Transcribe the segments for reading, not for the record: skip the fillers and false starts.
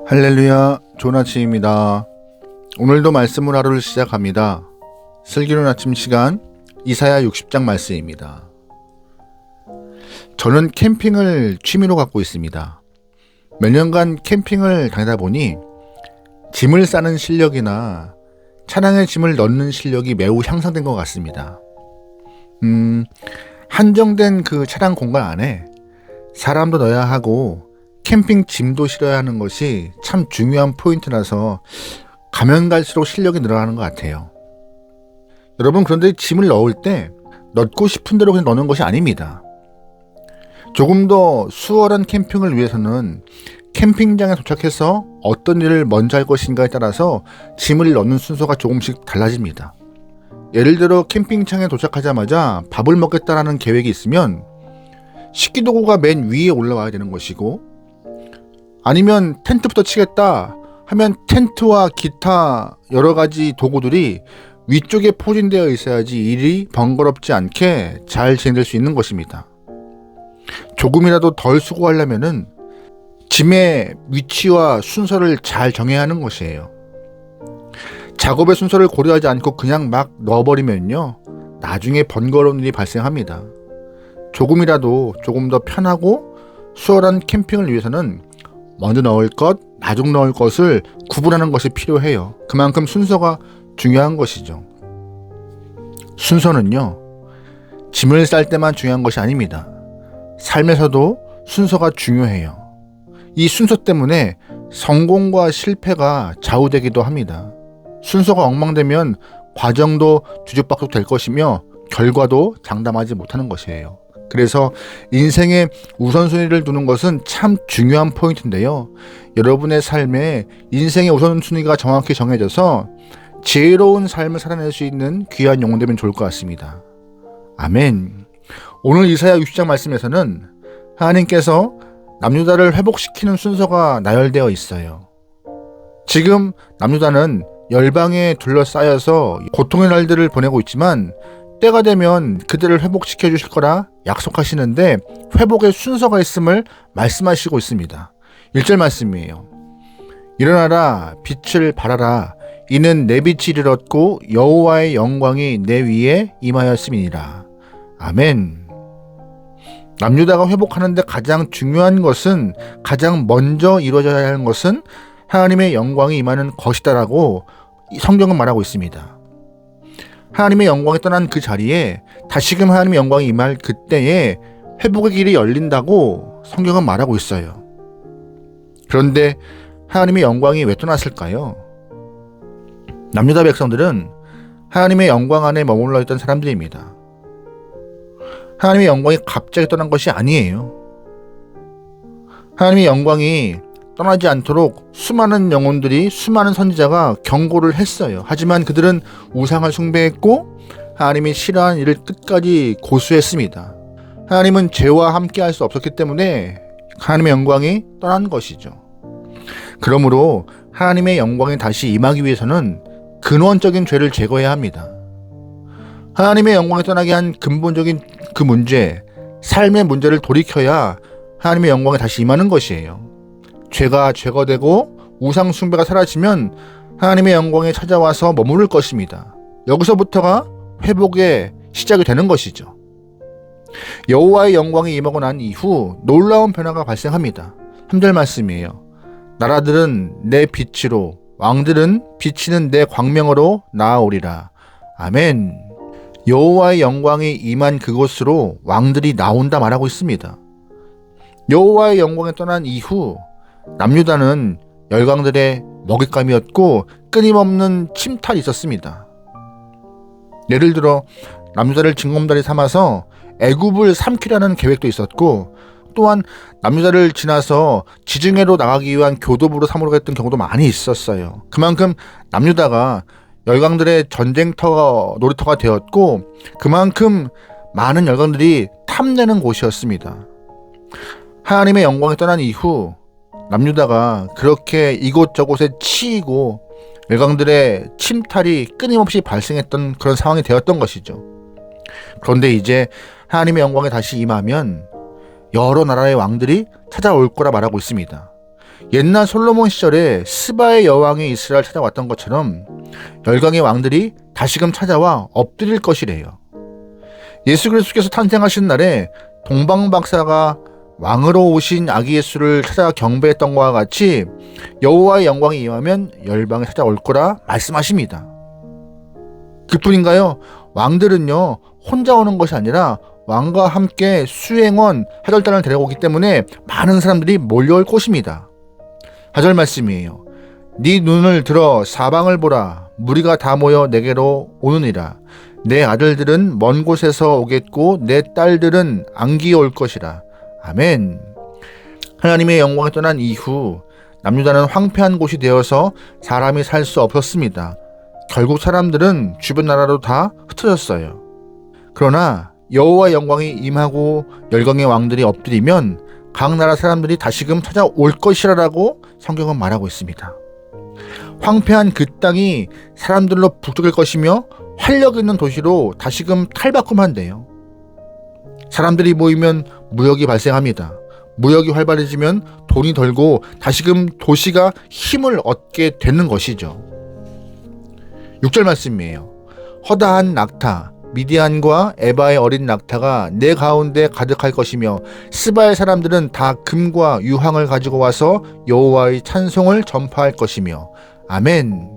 할렐루야, 좋은 아침입니다. 오늘도 말씀을 하루를 시작합니다. 슬기로운 아침 시간 이사야 60장 말씀입니다. 저는 캠핑을 취미로 갖고 있습니다. 몇 년간 캠핑을 다니다 보니 짐을 싸는 실력이나 차량에 짐을 넣는 실력이 매우 향상된 것 같습니다. 한정된 그 차량 공간 안에 사람도 넣어야 하고 캠핑 짐도 실어야 하는 것이 참 중요한 포인트라서 가면 갈수록 실력이 늘어나는 것 같아요. 여러분, 그런데 짐을 넣을 때 넣고 싶은 대로 그냥 넣는 것이 아닙니다. 조금 더 수월한 캠핑을 위해서는 캠핑장에 도착해서 어떤 일을 먼저 할 것인가에 따라서 짐을 넣는 순서가 조금씩 달라집니다. 예를 들어 캠핑장에 도착하자마자 밥을 먹겠다라는 계획이 있으면 식기도구가 맨 위에 올라와야 되는 것이고, 아니면 텐트부터 치겠다 하면 텐트와 기타 여러 가지 도구들이 위쪽에 포진되어 있어야지 일이 번거롭지 않게 잘 진행될 수 있는 것입니다. 조금이라도 덜 수고하려면은 짐의 위치와 순서를 잘 정해야 하는 것이에요. 작업의 순서를 고려하지 않고 그냥 막 넣어버리면요, 나중에 번거로운 일이 발생합니다. 조금이라도 조금 더 편하고 수월한 캠핑을 위해서는 먼저 넣을 것, 나중 넣을 것을 구분하는 것이 필요해요. 그만큼 순서가 중요한 것이죠. 순서는요, 짐을 쌀 때만 중요한 것이 아닙니다. 삶에서도 순서가 중요해요. 이 순서 때문에 성공과 실패가 좌우되기도 합니다. 순서가 엉망되면 과정도 뒤죽박죽 될 것이며 결과도 장담하지 못하는 것이에요. 그래서 인생에 우선순위를 두는 것은 참 중요한 포인트인데요. 여러분의 삶에 인생의 우선순위가 정확히 정해져서 지혜로운 삶을 살아낼 수 있는 귀한 영혼 되면 좋을 것 같습니다. 아멘. 오늘 이사야 60장 말씀에서는 하나님께서 남유다를 회복시키는 순서가 나열되어 있어요. 지금 남유다는 열방에 둘러싸여서 고통의 날들을 보내고 있지만 때가 되면 그들을 회복시켜 주실 거라 약속하시는데 회복의 순서가 있음을 말씀하시고 있습니다. 1절 말씀이에요. 일어나라, 빛을 발하라. 이는 내 빛이 이르렀고 여호와의 영광이 내 위에 임하였음이니라. 아멘. 남유다가 회복하는데 가장 중요한 것은, 가장 먼저 이루어져야 하는 것은 하나님의 영광이 임하는 것이다라고 성경은 말하고 있습니다. 하나님의 영광이 떠난 그 자리에 다시금 하나님의 영광이 임할 그때에 회복의 길이 열린다고 성경은 말하고 있어요. 그런데 하나님의 영광이 왜 떠났을까요? 남유다 백성들은 하나님의 영광 안에 머물러 있던 사람들입니다. 하나님의 영광이 갑자기 떠난 것이 아니에요. 하나님의 영광이 떠나지 않도록 수많은 영혼들이, 수많은 선지자가 경고를 했어요. 하지만 그들은 우상을 숭배했고 하나님이 싫어하는 일을 끝까지 고수했습니다. 하나님은 죄와 함께 할 수 없었기 때문에 하나님의 영광이 떠난 것이죠. 그러므로 하나님의 영광이 다시 임하기 위해서는 근원적인 죄를 제거해야 합니다. 하나님의 영광이 떠나게 한 근본적인 그 문제, 삶의 문제를 돌이켜야 하나님의 영광이 다시 임하는 것이에요. 죄가 제거되고 우상 숭배가 사라지면 하나님의 영광이 찾아와서 머무를 것입니다. 여기서부터가 회복의 시작이 되는 것이죠. 여호와의 영광이 임하고 난 이후 놀라운 변화가 발생합니다. 3절 말씀이에요. 나라들은 내 빛으로, 왕들은 비치는 내 광명으로 나아오리라. 아멘. 여호와의 영광이 임한 그곳으로 왕들이 나온다 말하고 있습니다. 여호와의 영광이 떠난 이후 남유다는 열강들의 먹잇감이었고 끊임없는 침탈이 있었습니다. 예를 들어 남유다를 징검다리 삼아서 애굽을 삼키려는 계획도 있었고, 또한 남유다를 지나서 지중해로 나가기 위한 교도부로 삼으려고 했던 경우도 많이 있었어요. 그만큼 남유다가 열강들의 전쟁터, 놀이터가 되었고 그만큼 많은 열강들이 탐내는 곳이었습니다. 하나님의 영광이 떠난 이후 남유다가 그렇게 이곳저곳에 치이고 열강들의 침탈이 끊임없이 발생했던 그런 상황이 되었던 것이죠. 그런데 이제 하나님의 영광이 다시 임하면 여러 나라의 왕들이 찾아올 거라 말하고 있습니다. 옛날 솔로몬 시절에 스바의 여왕이 이스라엘 찾아왔던 것처럼 열강의 왕들이 다시금 찾아와 엎드릴 것이래요. 예수 그리스도께서 탄생하신 날에 동방박사가 왕으로 오신 아기 예수를 찾아 경배했던 것과 같이 여호와의 영광이 임하면 열방에 찾아올 거라 말씀하십니다. 그뿐인가요? 왕들은요, 혼자 오는 것이 아니라 왕과 함께 수행원 하절단을 데려오기 때문에 많은 사람들이 몰려올 것입니다. 하절 말씀이에요. 네 눈을 들어 사방을 보라. 무리가 다 모여 내게로 오느니라. 내 아들들은 먼 곳에서 오겠고 내 딸들은 안기에 올 것이라. 아멘. 하나님의 영광이 떠난 이후 남유다는 황폐한 곳이 되어서 사람이 살 수 없었습니다. 결국 사람들은 주변 나라로 다 흩어졌어요. 그러나 여호와의 영광이 임하고 열강의 왕들이 엎드리면 각 나라 사람들이 다시금 찾아올 것이라고 성경은 말하고 있습니다. 황폐한 그 땅이 사람들로 북적일 것이며 활력 있는 도시로 다시금 탈바꿈한대요. 사람들이 모이면 무역이 발생합니다. 무역이 활발해지면 돈이 벌고 다시금 도시가 힘을 얻게 되는 것이죠. 6절 말씀이에요. 허다한 낙타 미디안과 에바의 어린 낙타가 내 가운데 가득할 것이며 스바의 사람들은 다 금과 유황을 가지고 와서 여호와의 찬송을 전파할 것이며 아멘.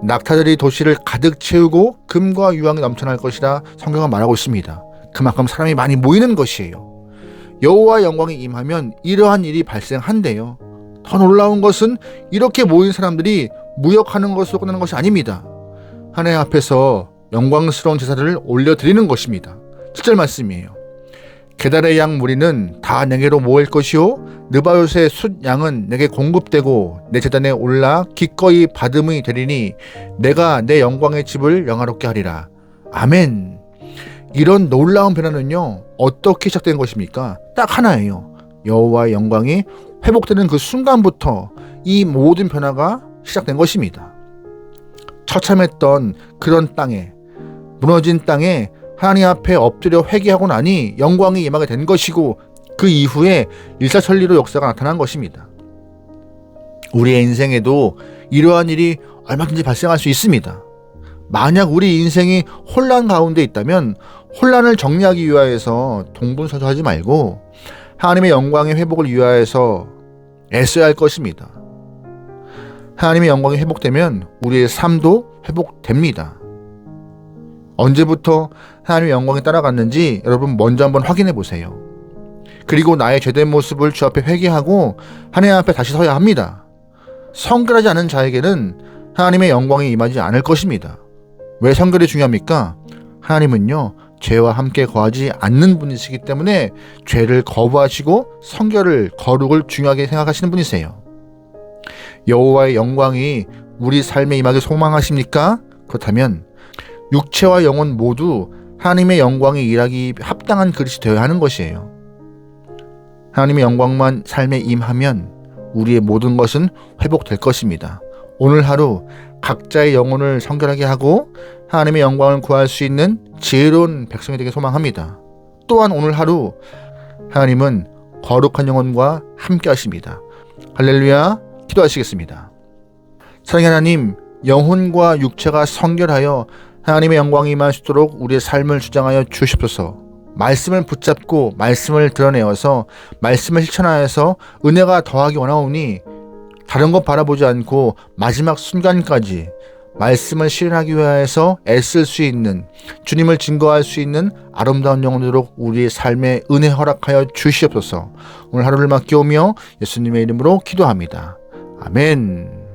낙타들이 도시를 가득 채우고 금과 유황이 넘쳐날 것이라 성경은 말하고 있습니다. 그만큼 사람이 많이 모이는 것이에요. 여호와의 영광이 임하면 이러한 일이 발생한대요. 더 놀라운 것은 이렇게 모인 사람들이 무역하는 것으로 끝나는 것이 아닙니다. 하나님 앞에서 영광스러운 제사를 올려드리는 것입니다. 7절 말씀이에요. 게달의 양 무리는 다 내게로 모일 것이요 느바요스의 숫 양은 내게 공급되고 내 제단에 올라 기꺼이 받음이 되리니 내가 내 영광의 집을 영화롭게 하리라. 아멘. 이런 놀라운 변화는요, 어떻게 시작된 것입니까? 딱 하나예요. 여호와의 영광이 회복되는 그 순간부터 이 모든 변화가 시작된 것입니다. 처참했던 그런 땅에, 무너진 땅에 하나님 앞에 엎드려 회개하고 나니 영광이 임하게 된 것이고 그 이후에 일사천리로 역사가 나타난 것입니다. 우리의 인생에도 이러한 일이 얼마든지 발생할 수 있습니다. 만약 우리 인생이 혼란 가운데 있다면 혼란을 정리하기 위하여서 동분서주하지 말고 하나님의 영광의 회복을 위하여서 애써야 할 것입니다. 하나님의 영광이 회복되면 우리의 삶도 회복됩니다. 언제부터 하나님의 영광이 따라갔는지 여러분 먼저 한번 확인해 보세요. 그리고 나의 죄된 모습을 주 앞에 회개하고 하나님 앞에 다시 서야 합니다. 성결하지 않은 자에게는 하나님의 영광이 임하지 않을 것입니다. 왜 성결이 중요합니까? 하나님은요, 죄와 함께 거하지 않는 분이시기 때문에 죄를 거부하시고 성결을, 거룩을 중요하게 생각하시는 분이세요. 여호와의 영광이 우리 삶에 임하길 소망하십니까? 그렇다면 육체와 영혼 모두 하나님의 영광이 일하기 합당한 그릇이 되어야 하는 것이에요. 하나님의 영광만 삶에 임하면 우리의 모든 것은 회복될 것입니다. 오늘 하루 각자의 영혼을 성결하게 하고 하나님의 영광을 구할 수 있는 지혜로운 백성이 되길 소망합니다. 또한 오늘 하루 하나님은 거룩한 영혼과 함께 하십니다. 할렐루야. 기도하시겠습니다. 사랑의 하나님, 영혼과 육체가 성결하여 하나님의 영광이 임할 수 있도록 우리의 삶을 주장하여 주시옵소서. 말씀을 붙잡고 말씀을 드러내어서 말씀을 실천하여서 은혜가 더하기 원하오니 다른 것 바라보지 않고 마지막 순간까지 말씀을 실현하기 위하여서 애쓸 수 있는, 주님을 증거할 수 있는 아름다운 영혼으로 우리의 삶에 은혜 허락하여 주시옵소서. 오늘 하루를 맡겨오며 예수님의 이름으로 기도합니다. 아멘.